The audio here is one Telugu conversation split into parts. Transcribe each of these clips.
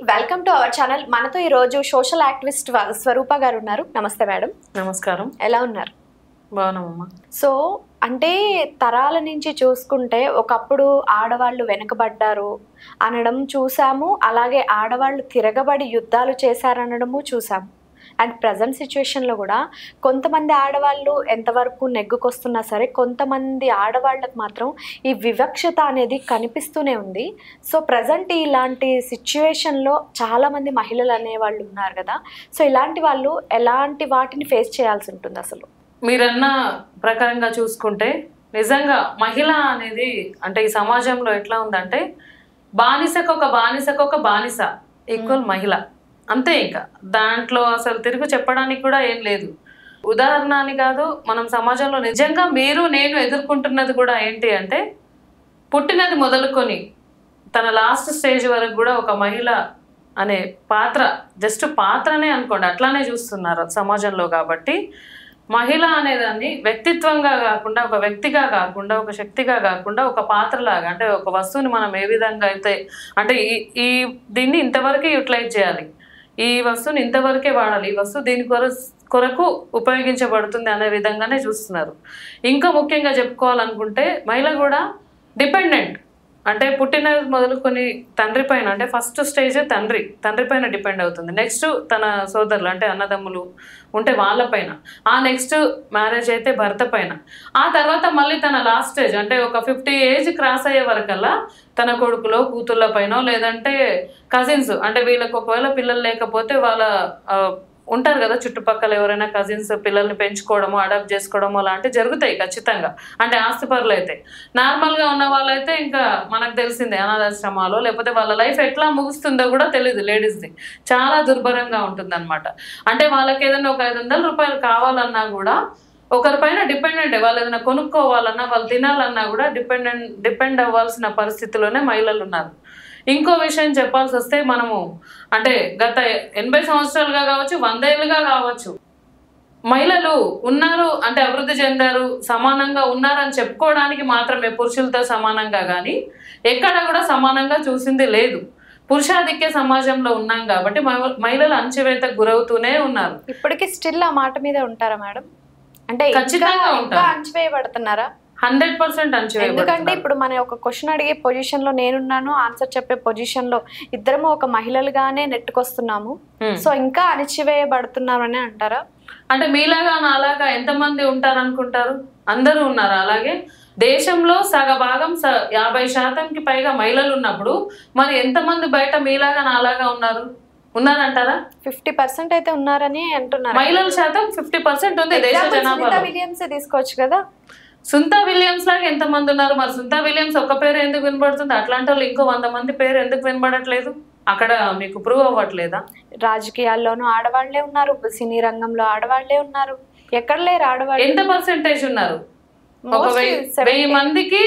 Welcome to our channel. మనతో ఈ రోజు సోషల్ యాక్టివిస్ట్ స్వరూప గారు ఉన్నారు. నమస్తే మేడం. నమస్కారం. ఎలా ఉన్నారు? బాగున్నామమ్మా. సో అంటే తరాల నుంచి చూసుకుంటే ఒకప్పుడు ఆడవాళ్ళు వెనుకబడ్డారు అనడం చూసాము, అలాగే ఆడవాళ్ళు తిరగబడి యుద్ధాలు చేశారనడము చూసాము. అండ్ ప్రజెంట్ సిచ్యువేషన్లో కూడా కొంతమంది ఆడవాళ్ళు ఎంతవరకు నెగ్గుకొస్తున్నా సరే కొంతమంది ఆడవాళ్ళకు మాత్రం ఈ వివక్షత అనేది కనిపిస్తూనే ఉంది. సో ప్రజెంట్ ఇలాంటి సిచ్యువేషన్లో చాలామంది మహిళలు అనేవాళ్ళు ఉన్నారు కదా. సో ఇలాంటి వాళ్ళు ఎలాంటి వాటిని ఫేస్ చేయాల్సి ఉంటుంది? అసలు మీరన్న ప్రకారంగా చూసుకుంటే నిజంగా మహిళ అనేది అంటే ఈ సమాజంలో ఎట్లా ఉందంటే బానిసకు ఒక బానిస ఈక్వల్ మహిళ, అంతే. ఇంకా దాంట్లో అసలు తిరుగు చెప్పడానికి కూడా ఏం లేదు. ఉదాహరణ అని కాదు, మనం సమాజంలో నిజంగా మీరు నేను ఎదుర్కొంటున్నది కూడా ఏంటి అంటే పుట్టినది మొదలుకొని తన లాస్ట్ స్టేజ్ వరకు కూడా ఒక మహిళ అనే పాత్ర, జస్ట్ పాత్రనే అనుకోండి, అట్లానే చూస్తున్నారు సమాజంలో. కాబట్టి మహిళ అనేదాన్ని వ్యక్తిత్వంగా కాకుండా, ఒక వ్యక్తిగా కాకుండా, ఒక శక్తిగా కాకుండా ఒక పాత్రలాగా, అంటే ఒక వస్తువుని మనం ఏ విధంగా అయితే అంటే ఈ దీన్ని ఇంతవరకే యూటిలైజ్ చేయాలి, ఈ వస్తువుని ఇంతవరకే వాడాలి, ఈ వస్తువు దీని కొరకు ఉపయోగించబడుతుంది అనే విధంగానే చూస్తున్నారు. ఇంకా ముఖ్యంగా చెప్పుకోవాలనుకుంటే మహిళ కూడా డిపెండెంట్, అంటే పుట్టిన మొదలుకొని తండ్రి పైన, అంటే ఫస్ట్ స్టేజ్ తండ్రి పైన డిపెండ్ అవుతుంది. నెక్స్ట్ తన సోదరులు అంటే అన్నదమ్ములు ఉంటే వాళ్ళ పైన, ఆ నెక్స్ట్ మ్యారేజ్ అయితే భర్త పైన, ఆ తర్వాత మళ్ళీ తన లాస్ట్ స్టేజ్ అంటే ఒక 50 ఏజ్ క్రాస్ అయ్యే వరకల్లా తన కొడుకులో కూతుళ్ళ పైన, లేదంటే కజిన్స్ అంటే వీళ్ళకి ఒకవేళ పిల్లలు లేకపోతే వాళ్ళ ఉంటారు కదా చుట్టుపక్కల ఎవరైనా కజిన్స్ పిల్లల్ని పెంచుకోవడము, అడాప్ట్ చేసుకోవడము అలాంటివి జరుగుతాయి ఖచ్చితంగా. అంటే ఆస్తిపరులు అయితే, నార్మల్గా ఉన్న వాళ్ళైతే ఇంకా మనకు తెలిసిందే అనాథాశ్రమాలు, లేకపోతే వాళ్ళ లైఫ్ ఎట్లా ముగుస్తుందో కూడా తెలియదు. లేడీస్ది చాలా దుర్భరంగా ఉంటుంది అనమాట. అంటే వాళ్ళకి ఏదైనా ఒక 500 రూపాయలు కావాలన్నా కూడా ఒకరిపైన డిపెండెంట్, వాళ్ళు ఏదైనా కొనుక్కోవాలన్నా, వాళ్ళు తినాలన్నా కూడా డిపెండ్ అవ్వాల్సిన పరిస్థితిలోనే మహిళలు ఉన్నారు. ఇంకో విషయం చెప్పాల్సి వస్తే మనము అంటే గత 80 సంవత్సరాలుగా కావచ్చు, 100 ఏళ్ళుగా కావచ్చు, మహిళలు ఉన్నారు అంటే అభివృద్ధి చెందారు, సమానంగా ఉన్నారని చెప్పుకోవడానికి మాత్రమే పురుషులతో సమానంగా, కానీ ఎక్కడ కూడా సమానంగా చూసింది లేదు. పురుషాధిక్య సమాజంలో ఉన్నాం కాబట్టి మహిళలు అణచివేతకు గురవుతూనే ఉన్నారు. ఇప్పటికీ స్టిల్ ఆ మాట మీద ఉంటారా మేడం? అంటే ఖచ్చితంగా ఉంటారు. అణచివేయబడుతున్నారా? 100% అణచివేయబడుతున్నారు. ఎందుకంటే ఇప్పుడు మన ఒక క్వశ్చన్ అడిగే పొజిషన్ లో నేనున్నాను, ఆన్సర్ చెప్పే పొజిషన్ లో ఇద్దరము ఒక మహిళలుగానే నెట్టుకొస్తున్నాము. సో ఇంకా అణచివేయబడుతున్నామని అంటారా? అంటే మీలాగా నాలాగా ఎంతమంది ఉంటారనుకుంటారు? అందరూ ఉన్నారు. అలాగే దేశంలో సగభాగం 50%కి పైగా మహిళలు ఉన్నప్పుడు మరి ఎంతమంది బయట మీలాగా నాలాగా ఉన్నారంటారా? 50% అయితే ఉన్నారని అంటున్నారు. మహిళల శాతం 50% ఉంది దేశ జనాభాలో. విలియమ్స్ తీసుకోవచ్చు కదా. సునీతా విలియమ్స్ లాగా ఎంతమంది ఉన్నారు? మరి సునీతా విలియమ్స్ ఒక్క పేరు ఎందుకు వినబడుతుంది? అట్లాంటి వాళ్ళు ఇంకో 100 మంది పేరు ఎందుకు వినబడట్లేదు? అక్కడ మీకు ప్రూవ్ అవ్వట్లేదా? రాజకీయాల్లోనూ ఆడవాళ్లే ఉన్నారు, సినీ రంగంలో ఆడవాళ్లే ఉన్నారు, ఎక్కడ లేరు ఆడవాళ్ళు. ఎంత పర్సెంటేజ్ ఉన్నారు? ఒక 1000 మందికి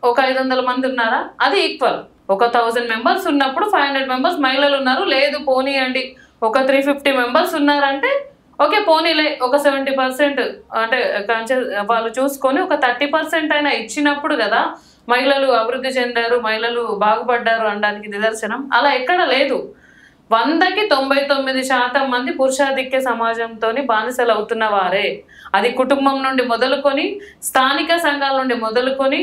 ఒక 500 మంది ఉన్నారా? అది ఈక్వల్. ఒక 1000 మెంబర్స్ ఉన్నప్పుడు 500 మెంబర్స్ మహిళలు ఉన్నారు. లేదు పోనీయండి ఒక 350 మెంబర్స్ ఉన్నారంటే ఓకే పోనీలే, ఒక 70% అంటే వాళ్ళు చూసుకొని ఒక 30% అయినా ఇచ్చినప్పుడు కదా మహిళలు అభివృద్ధి చెందారు, మహిళలు బాగుపడ్డారు అనడానికి నిదర్శనం. అలా ఎక్కడ లేదు. 100కి 99% మంది పురుషాధిక్య సమాజంతో బానిసలు అవుతున్న వారే. అది కుటుంబం నుండి మొదలుకొని, స్థానిక సంఘాల నుండి మొదలుకొని,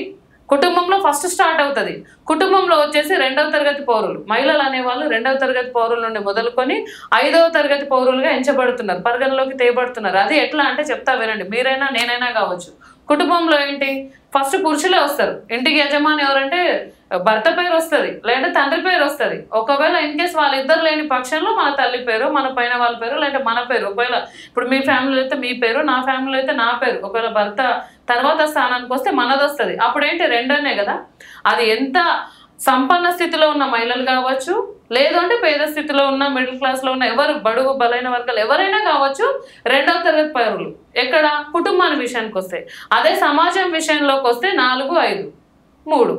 కుటుంబంలో ఫస్ట్ స్టార్ట్ అవుతుంది. కుటుంబంలో వచ్చేసి 2వ తరగతి పౌరులు, మహిళలు అనేవాళ్ళు 2వ తరగతి పౌరుల నుండి మొదలుకొని 5వ తరగతి పౌరులుగా ఎంచబడుతున్నారు, పరిగణలోకి తేబడుతున్నారు. అది ఎట్లా అంటే చెప్తా వినండి, మీరైనా నేనైనా కావచ్చు. కుటుంబంలో ఏంటి, ఫస్ట్ పురుషులే వస్తారు. ఇంటికి యజమాని ఎవరంటే భర్త పేరు వస్తుంది, లేదంటే తండ్రి పేరు వస్తుంది. ఒకవేళ ఇన్ కేస్ వాళ్ళిద్దరు లేని పక్షంలో మన తల్లి పేరు, మన పైన వాళ్ళ పేరు, లేదంటే మన పేరు. ఒకవేళ ఇప్పుడు మీ ఫ్యామిలీలో అయితే మీ పేరు, నా ఫ్యామిలీలో అయితే నా పేరు. ఒకవేళ భర్త తర్వాత స్థానానికి వస్తే మనది వస్తుంది. అప్పుడు ఏంటి, రెండోనే కదా. అది ఎంత సంపన్న స్థితిలో ఉన్న మహిళలు కావచ్చు, లేదు అంటే పేద స్థితిలో ఉన్న మిడిల్ క్లాస్లో ఉన్న ఎవరు, బడుగు బలైన వర్గాలు ఎవరైనా కావచ్చు, 2వ తరగతి పౌరులు. ఎక్కడ కుటుంబాన్ని విషయానికి వస్తే. అదే సమాజం విషయంలోకి వస్తే 4, 5, 3.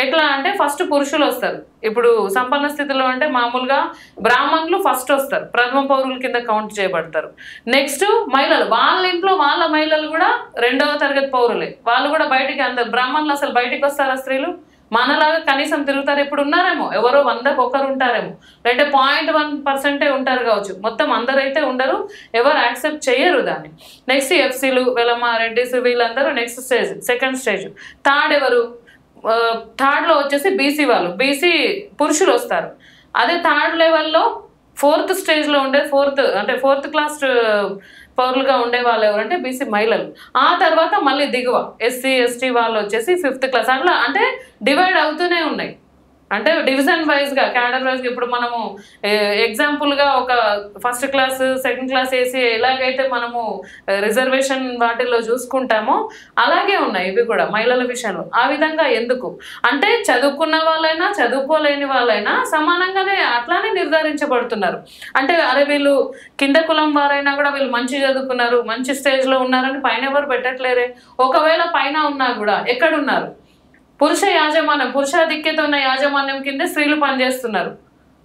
ఎట్లా అంటే ఫస్ట్ పురుషులు వస్తారు. ఇప్పుడు సంపన్న స్థితిలో అంటే మామూలుగా బ్రాహ్మణులు ఫస్ట్ వస్తారు, ప్రథమ పౌరుల కింద కౌంట్ చేయబడతారు. నెక్స్ట్ మహిళలు, వాళ్ళ ఇంట్లో వాళ్ళ మహిళలు కూడా 2వ తరగతి పౌరులే. వాళ్ళు కూడా బయటికి, అందరు బ్రాహ్మణులు అసలు బయటికి వస్తారా? స్త్రీలు మనలాగా కనీసం తిరుగుతారు ఇప్పుడు ఉన్నారేమో, ఎవరో 100కి ఒకరు ఉంటారేమో, లేదంటే 0.1% ఉంటారు కావచ్చు, మొత్తం అందరైతే ఉండరు, ఎవరు యాక్సెప్ట్ చేయరు దాన్ని. నెక్స్ట్ ఎఫ్సీలు, వెలమ, రెడ్డిస్ వీళ్ళందరూ next stage, second stage. Third ఎవరు, థర్డ్లో వచ్చేసి బీసీ వాళ్ళు, బీసీ పురుషులు వస్తారు. అదే థర్డ్ లెవెల్లో ఫోర్త్ స్టేజ్లో ఉండే ఫోర్త్ క్లాస్ పౌరులుగా ఉండే వాళ్ళు ఎవరంటే బీసీ మహిళలు. ఆ తర్వాత మళ్ళీ దిగువ ఎస్సీ ఎస్టీ వాళ్ళు వచ్చేసి 5th క్లాస్. అట్లా అంటే డివైడ్ అవుతూనే ఉన్నాయి. అంటే డివిజన్ వైజ్గా, క్యాడర్ వైజ్గా. ఇప్పుడు మనము ఎగ్జాంపుల్గా ఒక ఫస్ట్ క్లాస్, సెకండ్ క్లాస్ వేసి ఎలాగైతే మనము రిజర్వేషన్ వాటిల్లో చూసుకుంటామో అలాగే ఉన్నాయి ఇవి కూడా మహిళల విషయంలో. ఆ విధంగా ఎందుకు అంటే చదువుకున్న వాళ్ళైనా చదువుకోలేని వాళ్ళైనా సమానంగానే అట్లానే నిర్ధారించబడుతున్నారు. అంటే అరే వీళ్ళు కింద కులం వారైనా కూడా వీళ్ళు మంచి చదువుకున్నారు, మంచి స్టేజ్లో ఉన్నారని పైన ఎవరు పెట్టట్లేరే. ఒకవేళ పైన ఉన్నా కూడా ఎక్కడున్నారు, పురుష యాజమాన్యం, పురుషాధిక్యత ఉన్న యాజమాన్యం కింద స్త్రీలు పనిచేస్తున్నారు.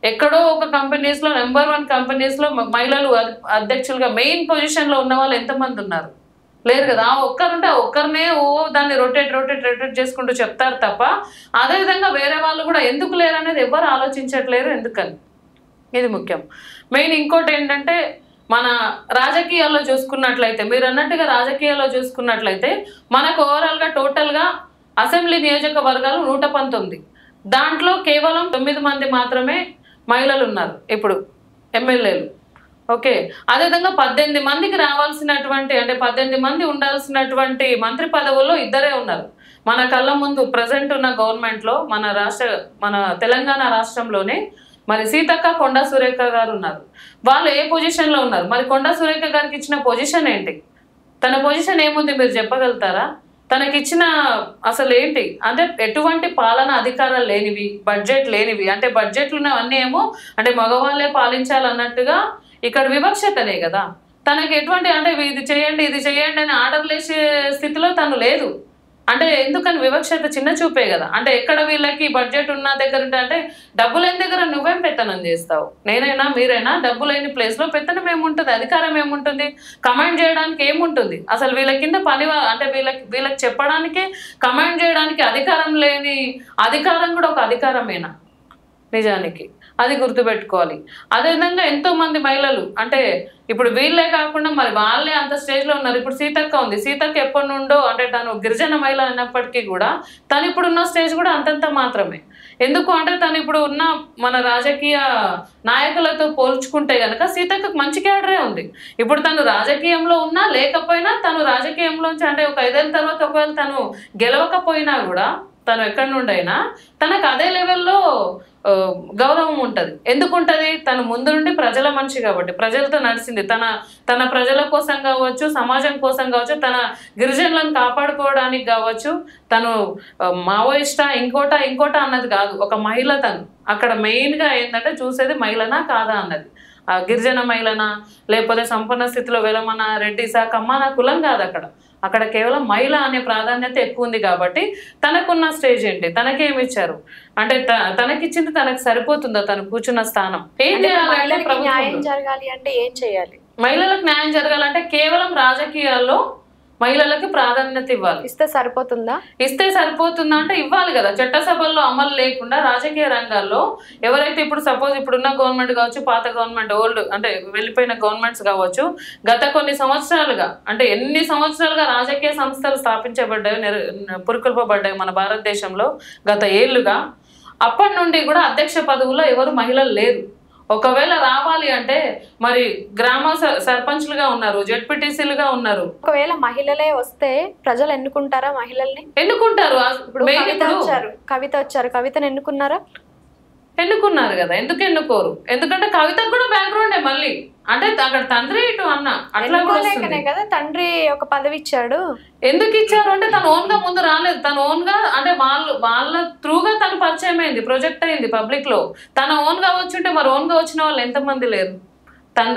ఎక్కడో ఒక కంపెనీస్లో నెంబర్ 1 కంపెనీస్లో మహిళలు అధ్యక్షులుగా మెయిన్ పొజిషన్లో ఉన్న వాళ్ళు ఎంతమంది ఉన్నారు? లేరు కదా. ఆ ఒక్కరుంటే ఆ ఒక్కరినే దాన్ని రొటేట్ చేసుకుంటూ చెప్తారు తప్ప అదేవిధంగా వేరే వాళ్ళు కూడా ఎందుకు లేరు అనేది ఎవరు ఆలోచించట్లేరు. ఎందుకని? ఇది ముఖ్యం. మెయిన్ ఇంకోటి ఏంటంటే మన రాజకీయాల్లో చూసుకున్నట్లయితే, మీరు అన్నట్టుగా రాజకీయాల్లో చూసుకున్నట్లయితే మనకు ఓవరాల్గా టోటల్గా అసెంబ్లీ నియోజకవర్గాలు 119. దాంట్లో కేవలం 9 మంది మాత్రమే మహిళలు ఉన్నారు ఇప్పుడు ఎమ్మెల్యేలు. ఓకే, అదేవిధంగా 18 మందికి రావాల్సినటువంటి, అంటే 18 మంది ఉండాల్సినటువంటి మంత్రి పదవుల్లో 2 ఉన్నారు. మన కళ్ళ ముందు ప్రజెంట్ ఉన్న గవర్నమెంట్లో మన తెలంగాణ రాష్ట్రంలోనే మరి సీతక్క, కొండా సురేఖ గారు ఉన్నారు. వాళ్ళు ఏ పొజిషన్లో ఉన్నారు? మరి కొండా సురేఖ గారికి ఇచ్చిన పొజిషన్ ఏంటి? తన పొజిషన్ ఏముంది మీరు చెప్పగలుగుతారా? తనకిచ్చిన అసలు ఏంటి అంటే ఎటువంటి పాలన అధికారాలు లేనివి, బడ్జెట్ లేనివి. అంటే బడ్జెట్లు ఉన్నవన్నీ ఏమో అంటే మగవాళ్ళే పాలించాలన్నట్టుగా ఇక్కడ వివక్షతనే కదా. తనకి ఎటువంటి అంటే ఇది చేయండి అని ఆర్డర్లు వేసే స్థితిలో తను లేదు. అంటే ఎందుకని వివక్షత? చిన్న చూపే కదా. అంటే ఎక్కడ వీళ్ళకి బడ్జెట్ ఉన్న దగ్గర అంటే డబ్బు లేని దగ్గర నువ్వేం పెత్తనం చేస్తావు? నేనైనా మీరైనా డబ్బు లేని ప్లేస్లో పెత్తనం ఏముంటుంది? అధికారం ఏముంటుంది? కమాండ్ చేయడానికి ఏముంటుంది? అసలు వీళ్ళ కింద పని అంటే వీళ్ళకి చెప్పడానికే కమాండ్ చేయడానికి అధికారం లేని అధికారం కూడా ఒక అధికారమేనా నిజానికి? అది గుర్తుపెట్టుకోవాలి. అదేవిధంగా ఎంతో మంది మహిళలు అంటే ఇప్పుడు వీళ్ళే కాకుండా మరి వాళ్ళే అంత స్టేజ్లో ఉన్నారు. ఇప్పుడు సీతక్క ఉంది. సీతక్క ఎప్పటి నుండో అంటే తను గిరిజన మహిళ అయినప్పటికీ కూడా తను ఇప్పుడు ఉన్న స్టేజ్ కూడా అంతంత మాత్రమే. ఎందుకు అంటే తను ఇప్పుడు ఉన్న మన రాజకీయ నాయకులతో పోల్చుకుంటే కనుక సీతక్కకు మంచి క్యాడరే ఉంది. ఇప్పుడు తను రాజకీయంలో ఉన్నా లేకపోయినా తను రాజకీయంలోంచి అంటే ఒక 5 ఏళ్ళ తర్వాత ఒకవేళ తను గెలవకపోయినా కూడా తను ఎక్కడి నుండైనా తనకు అదే లెవెల్లో గౌరవం ఉంటుంది. ఎందుకు ఉంటుంది? తను ముందు నుండి ప్రజల మనిషి కాబట్టి, ప్రజలతో నడిచింది. తన ప్రజల కోసం కావచ్చు, సమాజం కోసం కావచ్చు, తన గిరిజనులను కాపాడుకోవడానికి కావచ్చు, తను మావోయిస్ట ఇంకోట అన్నది కాదు. ఒక మహిళ తను అక్కడ మెయిన్గా ఏంటంటే చూసేది మహిళనా కాదా అన్నది. గిరిజన మహిళనా లేకపోతే సంపన్న స్థితిలో వెలమన, రెడ్డిసా, కమ్మన కులం కాదు అక్కడ కేవలం మహిళ అనే ప్రాధాన్యత ఎక్కువ ఉంది కాబట్టి తనకున్న స్టేజ్ ఏంటి, తనకేమి ఇచ్చారు అంటే తనకిచ్చింది తనకు సరిపోతుందా? తను కూర్చున్న స్థానం ఏం చేయాలి? న్యాయం జరగాలి అంటే ఏం చేయాలి? మహిళలకు న్యాయం జరగాలంటే కేవలం రాజకీయాల్లో మహిళలకి ప్రాధాన్యత ఇవ్వాలి. ఇస్తే సరిపోతుందా? ఇస్తే సరిపోతుందా అంటే ఇవ్వాలి కదా. చట్టసభల్లో అమలు లేకుండా రాజకీయ రంగాల్లో ఎవరైతే ఇప్పుడు సపోజ్ ఇప్పుడున్న గవర్నమెంట్ కావచ్చు, పాత గవర్నమెంట్, ఓల్డ్ అంటే వెళ్ళిపోయిన గవర్నమెంట్స్ కావచ్చు, గత కొన్ని సంవత్సరాలుగా అంటే ఎన్ని సంవత్సరాలుగా రాజకీయ సంస్థలు స్థాపించబడ్డాయి, పురుకొల్పబడ్డాయి మన భారతదేశంలో గత ఏళ్లుగా. అప్పటి నుండి కూడా అధ్యక్ష పదవుల్లో ఎవరు మహిళలు లేరు. ఒకవేళ రావాలి అంటే మరి గ్రామ సర్పంచ్లుగా ఉన్నారు, జెడ్పీటీసీలుగా ఉన్నారు. ఒకవేళ మహిళలే వస్తే ప్రజలు ఎన్నుకుంటారా? మహిళల్ని ఎన్నుకుంటారు. కవిత వచ్చారు, కవితను ఎన్నుకున్నారా? ఎన్నుకున్నారు కదా. ఎందుకు ఎన్నుకోరు? ఎందుకంటే కవితకు కూడా బ్యాక్గ్రౌండే మళ్ళీ అంటే అక్కడ తండ్రి ఇటు అన్న అట్లా కదా. తండ్రి ఒక పదవి ఇచ్చాడు. ఎందుకు ఇచ్చారు అంటే తను ఓన్ గా ముందు రాలేదు. తను ఓన్ గా అంటే వాళ్ళ త్రూగా తను పరిచయం అయింది, ప్రొజెక్ట్ అయింది పబ్లిక్ లో. తన ఓన్ గా వచ్చుంటే మరి ఓన్ గా వచ్చిన వాళ్ళు ఎంతమంది లేరు?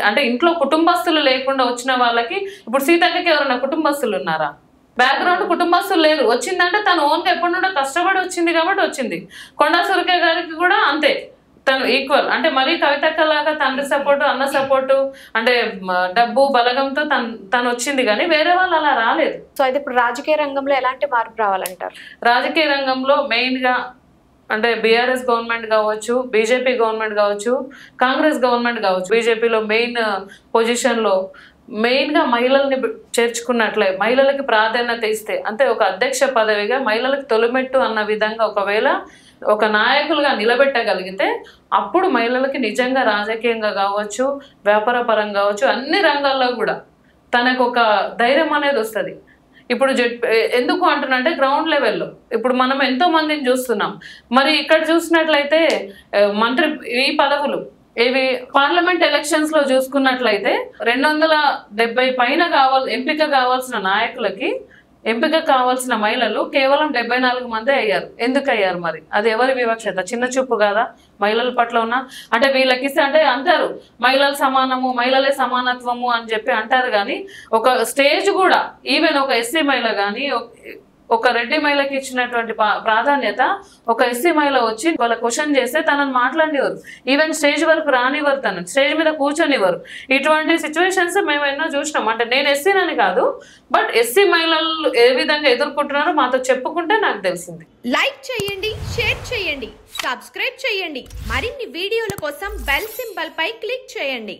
అంటే ఇంట్లో కుటుంబస్తులు లేకుండా వచ్చిన వాళ్ళకి ఇప్పుడు సీతక్కకి ఎవరైనా కుటుంబస్తులు ఉన్నారా? బ్యాక్గ్రౌండ్ కుటుంబస్తులు లేరు. వచ్చిందంటే తను ఓన్గా ఎప్పటి నుండో కష్టపడి వచ్చింది కాబట్టి వచ్చింది. కొండా సురేఖ గారికి కూడా అంతే. తను ఈక్వల్ అంటే మరీ కవితక్కలాగా తండ్రి సపోర్టు అన్న సపోర్టు అంటే డబ్బు బలగంతో తను వచ్చింది కానీ వేరే వాళ్ళు అలా రాలేదు. సో అయితే ఇప్పుడు రాజకీయ రంగంలో ఎలాంటి మార్పు రావాలంటారు? రాజకీయ రంగంలో మెయిన్గా అంటే బీఆర్ఎస్ గవర్నమెంట్ కావచ్చు, బీజేపీ గవర్నమెంట్ కావచ్చు, కాంగ్రెస్ గవర్నమెంట్ కావచ్చు, బీజేపీలో మెయిన్ పొజిషన్లో మెయిన్గా మహిళల్ని చేర్చుకున్నట్లే, మహిళలకి ప్రాధాన్యత ఇస్తే అంటే ఒక అధ్యక్ష పదవిగా మహిళలకు తొలిమెట్టు అన్న విధంగా ఒకవేళ ఒక నాయకులుగా నిలబెట్టగలిగితే అప్పుడు మహిళలకి నిజంగా రాజకీయంగా కావచ్చు, వ్యాపార పరంగా కావచ్చు, అన్ని రంగాల్లో కూడా తనకు ఒక ధైర్యం అనేది వస్తుంది. ఇప్పుడు ఎందుకు అంటున్నంటే గ్రౌండ్ లెవెల్లో ఇప్పుడు మనం ఎంతో మందిని చూస్తున్నాం. మరి ఇక్కడ చూసినట్లయితే మంత్రి ఈ పదవులు ఇవి పార్లమెంట్ ఎలక్షన్స్ లో చూసుకున్నట్లయితే 270 పైన ఎంపిక కావాల్సిన నాయకులకి ఎంపిక కావాల్సిన మహిళలు కేవలం 74 మంది అయ్యారు. ఎందుకు అయ్యారు? మరి అది ఎవరి వివక్షత? చిన్న చూపు కాదా మహిళల పట్ల ఉన్న? అంటే వీళ్ళకిస్తే అంటే అంటారు మహిళలు సమానము, మహిళలే సమానత్వము అని చెప్పి అంటారు కానీ ఒక స్టేజ్ కూడా ఈవెన్ ఒక ఎస్సీ మహిళ కానీ ఒక రెడ్డి మహిళకి ఇచ్చినటువంటి ప్రాధాన్యత ఒక ఎస్సీ మహిళ వచ్చి వాళ్ళ క్వశ్చన్ చేస్తే తనని మాట్లాడేవారు, ఈవెన్ స్టేజ్ వరకు రానివ్వరు, తను స్టేజ్ మీద కూర్చొనివ్వరు. ఇటువంటి సిచ్యువేషన్స్ మేము ఎన్నో చూసినాం. అంటే నేను ఎస్సీనని కాదు, బట్ ఎస్సీ మహిళలు ఏ విధంగా ఎదుర్కొంటున్నారో మాతో చెప్పుకుంటే నాకు తెలిసింది. లైక్ చేయండి, షేర్ చేయండి, సబ్స్క్రైబ్ చేయండి. మరిన్ని వీడియోల కోసం బెల్ సింబల్ పై క్లిక్ చేయండి.